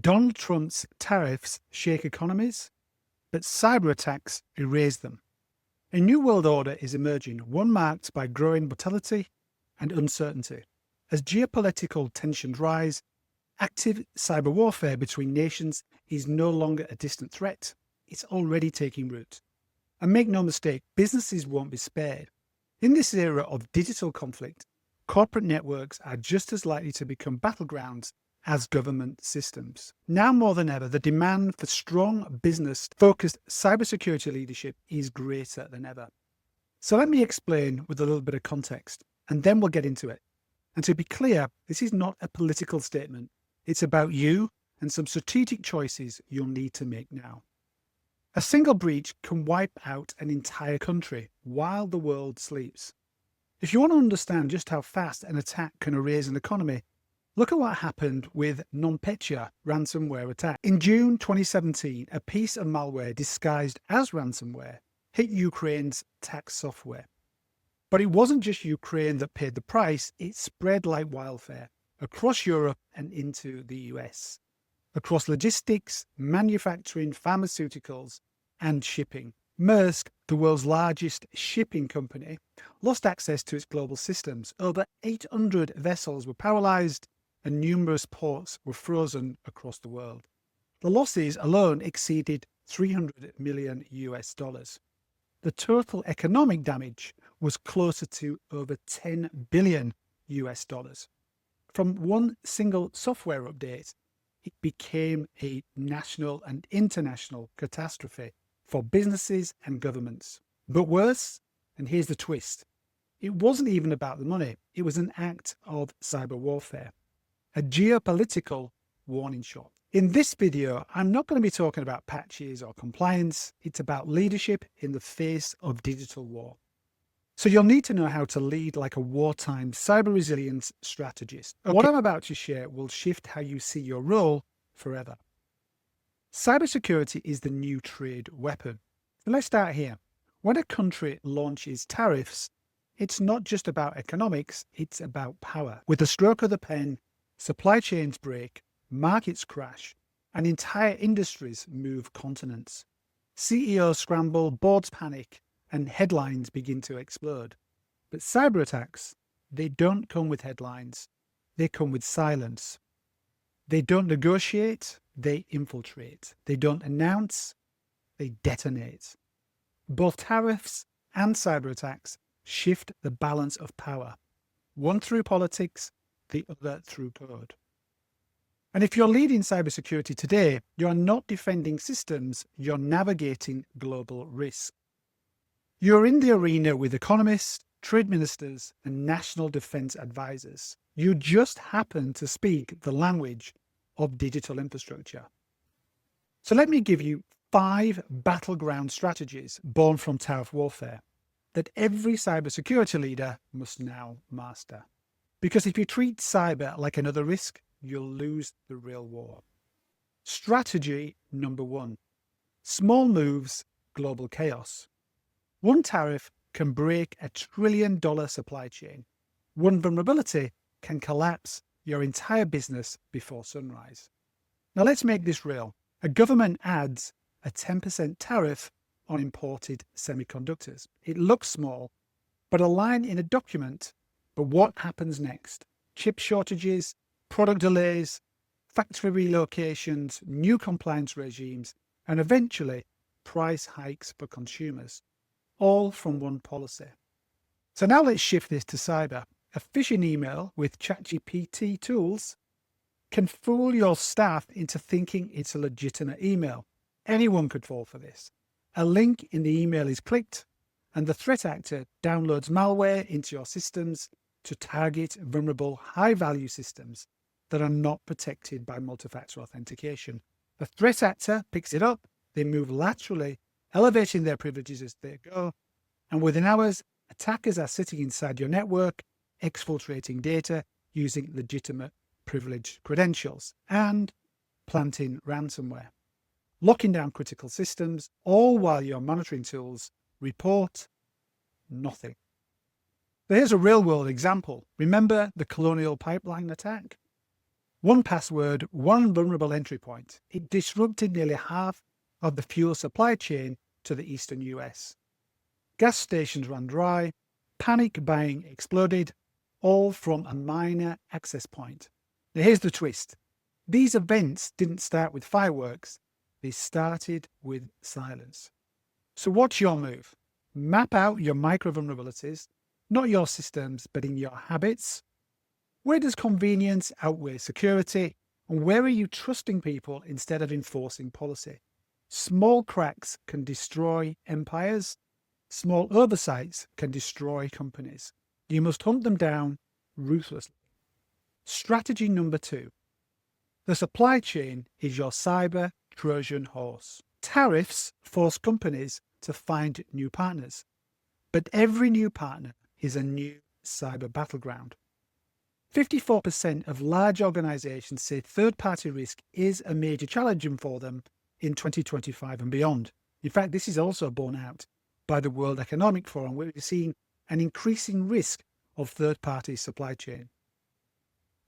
Donald Trump's tariffs shake economies, but cyber attacks erase them. A new world order is emerging, one marked by growing volatility and uncertainty. As geopolitical tensions rise, active cyber warfare between nations is no longer a distant threat. It's already taking root. And make no mistake, businesses won't be spared. In this era of digital conflict, corporate networks are just as likely to become battlegrounds as government systems. Now more than ever, the demand for strong business-focused cybersecurity leadership is greater than ever. So let me explain with a little bit of context, and then we'll get into it. And to be clear, this is not a political statement. It's about you and some strategic choices you'll need to make now. A single breach can wipe out an entire country while the world sleeps. If you want to understand just how fast an attack can erase an economy, look at what happened with NotPetya ransomware attack. In June 2017, a piece of malware disguised as ransomware hit Ukraine's tax software. But it wasn't just Ukraine that paid the price, it spread like wildfire across Europe and into the US, across logistics, manufacturing, pharmaceuticals, and shipping. Maersk, the world's largest shipping company, lost access to its global systems. Over 800 vessels were paralyzed and numerous ports were frozen across the world. The losses alone exceeded $300 million US. The total economic damage was closer to over 10 billion US dollars. From one single software update, it became a national and international catastrophe for businesses and governments. But worse, and here's the twist, it wasn't even about the money. It was an act of cyber warfare, a geopolitical warning shot. In this video, I'm not going to be talking about patches or compliance. It's about leadership in the face of digital war. So you'll need to know how to lead like a wartime cyber resilience strategist. What I'm about to share will shift how you see your role forever. Cybersecurity is the new trade weapon. And let's start here. When a country launches tariffs, it's not just about economics, it's about power. With the stroke of the pen, supply chains break, markets crash, and entire industries move continents. CEOs scramble, boards panic, and headlines begin to explode. But cyber attacks, they don't come with headlines. They come with silence. They don't negotiate, they infiltrate. They don't announce, they detonate. Both tariffs and cyber attacks shift the balance of power, one through politics, the other through code. And if you're leading cybersecurity today, you're not defending systems, you're navigating global risk. You're in the arena with economists, trade ministers, and national defense advisors. You just happen to speak the language of digital infrastructure. So let me give you 5 battleground strategies born from tariff warfare that every cybersecurity leader must now master. Because if you treat cyber like another risk, you'll lose the real war. Strategy number 1. Small moves, global chaos. One tariff can break a $1 trillion supply chain. One vulnerability can collapse your entire business before sunrise. Now let's make this real. A government adds a 10% tariff on imported semiconductors. It looks small, but a line in a document. But what happens next? Chip shortages, product delays, factory relocations, new compliance regimes, and eventually price hikes for consumers, all from one policy. So now let's shift this to cyber. A phishing email with ChatGPT tools can fool your staff into thinking it's a legitimate email. Anyone could fall for this. A link in the email is clicked, and the threat actor downloads malware into your systems to target vulnerable high-value systems that are not protected by multi-factor authentication. The threat actor picks it up, they move laterally, elevating their privileges as they go, and within hours, attackers are sitting inside your network, exfiltrating data using legitimate privileged credentials and planting ransomware, locking down critical systems, all while your monitoring tools report nothing. So here's a real-world example. Remember the Colonial Pipeline attack? One password, one vulnerable entry point. It disrupted nearly half of the fuel supply chain to the eastern US. Gas stations ran dry, panic buying exploded, all from a minor access point. Now here's the twist. These events didn't start with fireworks, they started with silence. So what's your move? Map out your micro vulnerabilities, not your systems, but in your habits. Where does convenience outweigh security? And where are you trusting people instead of enforcing policy? Small cracks can destroy empires. Small oversights can destroy companies. You must hunt them down ruthlessly. Strategy number 2. The supply chain is your cyber Trojan horse. Tariffs force companies to find new partners, but every new partner is a new cyber battleground. 54% of large organizations say third-party risk is a major challenge for them in 2025 and beyond. In fact, this is also borne out by the World Economic Forum, where we've seen an increasing risk of third-party supply chain.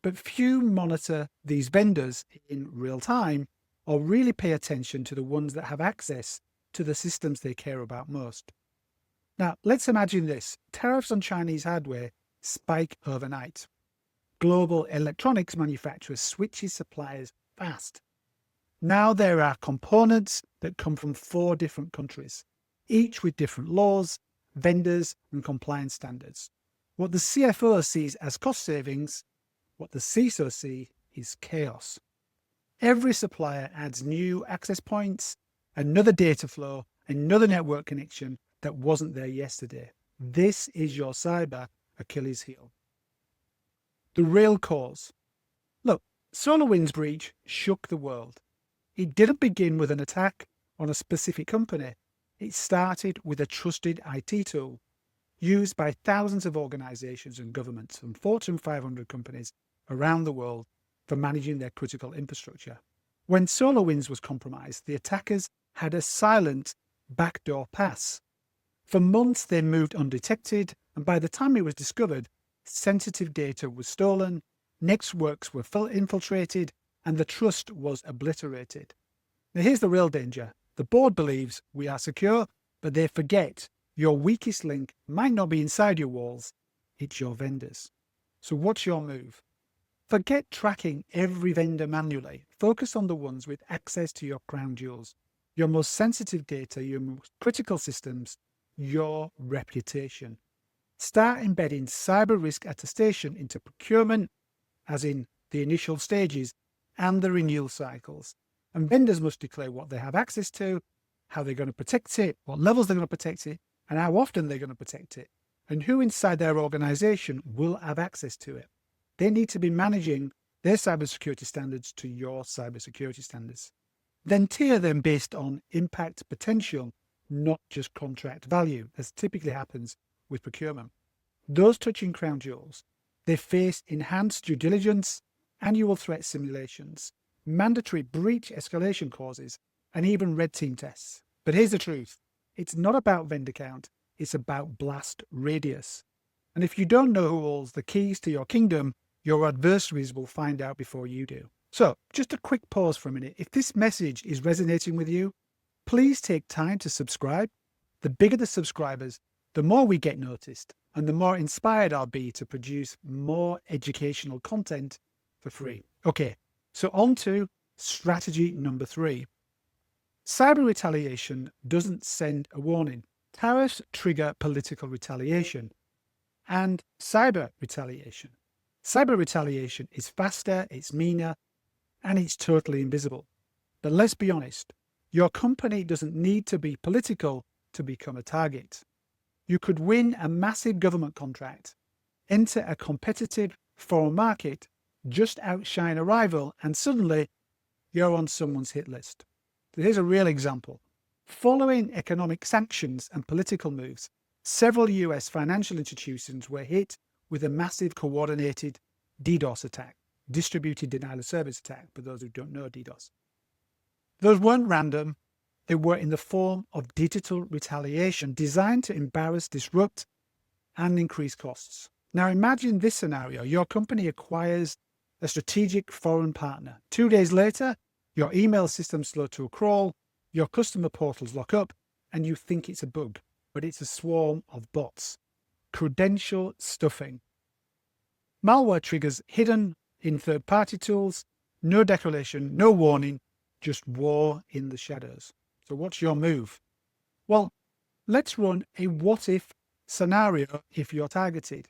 But few monitor these vendors in real time or really pay attention to the ones that have access to the systems they care about most. Now, let's imagine this. Tariffs on Chinese hardware spike overnight. Global electronics manufacturers switches suppliers fast. Now there are components that come from 4 different countries, each with different laws, vendors, and compliance standards. What the CFO sees as cost savings, what the CISO see is chaos. Every supplier adds new access points, another data flow, another network connection that wasn't there yesterday. This is your cyber Achilles heel. The real cause. Look, SolarWinds breach shook the world. It didn't begin with an attack on a specific company. It started with a trusted IT tool used by thousands of organizations and governments and Fortune 500 companies around the world for managing their critical infrastructure. When SolarWinds was compromised, the attackers had a silent backdoor pass. For months, they moved undetected, and by the time it was discovered, sensitive data was stolen, networks were infiltrated, and the trust was obliterated. Now here's the real danger. The board believes we are secure, but they forget your weakest link might not be inside your walls, it's your vendors. So what's your move? Forget tracking every vendor manually. Focus on the ones with access to your crown jewels, your most sensitive data, your most critical systems, your reputation. Start embedding cyber risk attestation into procurement, as in the initial stages, and the renewal cycles. And vendors must declare what they have access to, how they're going to protect it, what levels they're going to protect it, and how often they're going to protect it, and who inside their organization will have access to it. They need to be managing their cybersecurity standards to your cybersecurity standards. Then tier them based on impact potential, not just contract value, as typically happens with procurement. Those touching crown jewels, they face enhanced due diligence, annual threat simulations, mandatory breach escalation clauses, and even red team tests. But here's the truth. It's not about vendor count, it's about blast radius. And if you don't know who holds the keys to your kingdom, your adversaries will find out before you do. So, just a quick pause for a minute. If this message is resonating with you, please take time to subscribe. The bigger the subscribers, the more we get noticed, and the more inspired I'll be to produce more educational content for free. Okay, so on to strategy number 3. Cyber retaliation doesn't send a warning. Tariffs trigger political retaliation and cyber retaliation. Cyber retaliation is faster, it's meaner, and it's totally invisible. But let's be honest, your company doesn't need to be political to become a target. You could win a massive government contract, enter a competitive foreign market, just outshine a rival, and suddenly you're on someone's hit list. So here's a real example. Following economic sanctions and political moves, several US financial institutions were hit with a massive coordinated DDoS attack, distributed denial of service attack, for those who don't know DDoS. Those weren't random. They were in the form of digital retaliation designed to embarrass, disrupt, and increase costs. Now imagine this scenario. Your company acquires a strategic foreign partner. 2 days later, your email system's slow to a crawl, your customer portals lock up, and you think it's a bug, but it's a swarm of bots. Credential stuffing. Malware triggers hidden in third-party tools, no declaration, no warning, just war in the shadows. So what's your move? Well, let's run a what-if scenario if you're targeted.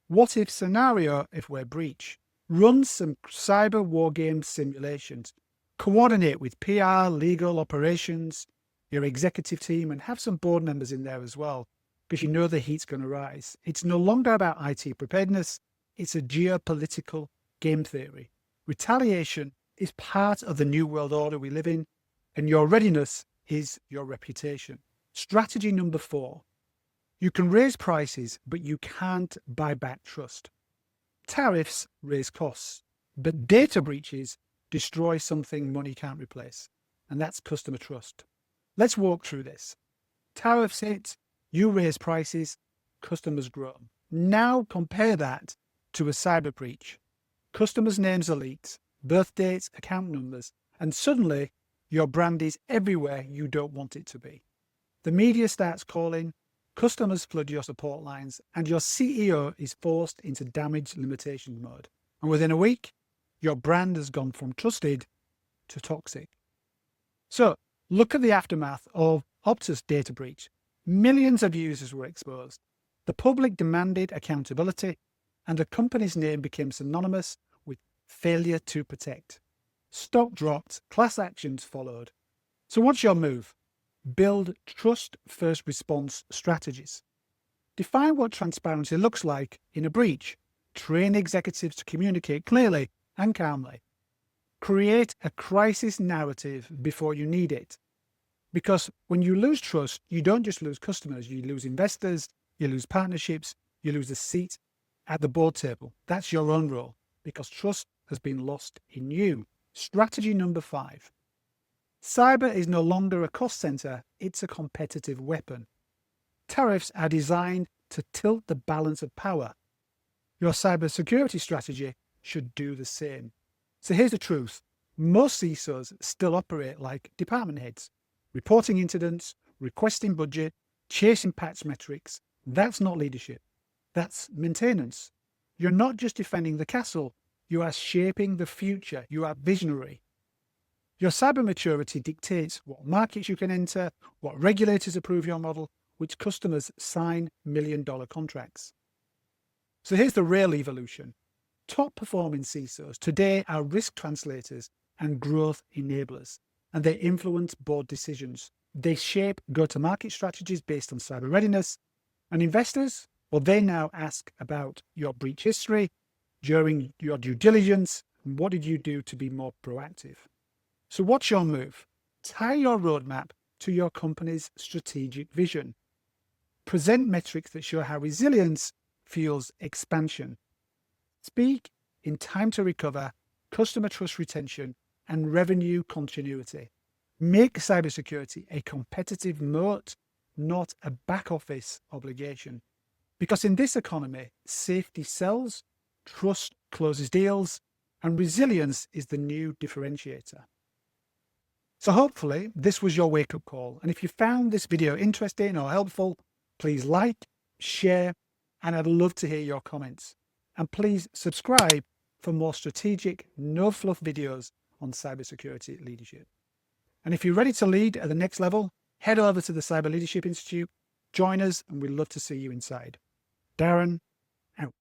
What-if scenario if we're breached? Run some cyber war game simulations. Coordinate with PR, legal, operations, your executive team, and have some board members in there as well, because you know the heat's going to rise. It's no longer about IT preparedness. It's a geopolitical game theory. Retaliation is part of the new world order we live in, and your readiness is your reputation. Strategy number 4. You can raise prices, but you can't buy back trust. Tariffs raise costs, but data breaches destroy something money can't replace, and that's customer trust. Let's walk through this. Tariffs hit, you raise prices, customers grow. Now compare that to a cyber breach. Customers' names are leaked, birth dates, account numbers, and suddenly your brand is everywhere you don't want it to be. The media starts calling, customers flood your support lines, and your CEO is forced into damage limitation mode. And within a week, your brand has gone from trusted to toxic. So look at the aftermath of Optus data breach. Millions of users were exposed. The public demanded accountability, and the company's name became synonymous with failure to protect. Stock dropped, class actions followed. So what's your move? Build trust-first response strategies. Define what transparency looks like in a breach. Train executives to communicate clearly and calmly. Create a crisis narrative before you need it. Because when you lose trust, you don't just lose customers, you lose investors, you lose partnerships, you lose a seat at the board table. That's your own role, because trust has been lost in you. Strategy number 5. Cyber is no longer a cost center, it's a competitive weapon. Tariffs are designed to tilt the balance of power. Your cybersecurity strategy should do the same. So here's the truth. Most CISOs still operate like department heads, reporting incidents, requesting budget, chasing patch metrics. That's not leadership. That's maintenance. You're not just defending the castle, you are shaping the future. You are visionary. Your cyber maturity dictates what markets you can enter, what regulators approve your model, which customers sign million-dollar contracts. So here's the real evolution. Top performing CISOs today are risk translators and growth enablers, and they influence board decisions. They shape go-to-market strategies based on cyber readiness. And investors, well, they now ask about your breach history during your due diligence, and what did you do to be more proactive? So what's your move? Tie your roadmap to your company's strategic vision. Present metrics that show how resilience fuels expansion. Speak in time to recover, customer trust retention, and revenue continuity. Make cybersecurity a competitive moat, not a back office obligation. Because in this economy, safety sells, trust closes deals, and resilience is the new differentiator. So hopefully this was your wake-up call. And if you found this video interesting or helpful, please like, share, and I'd love to hear your comments. And please subscribe for more strategic, no-fluff videos on cybersecurity leadership. And if you're ready to lead at the next level, head over to the Cyber Leadership Institute, join us, and we'd love to see you inside. Darren, out.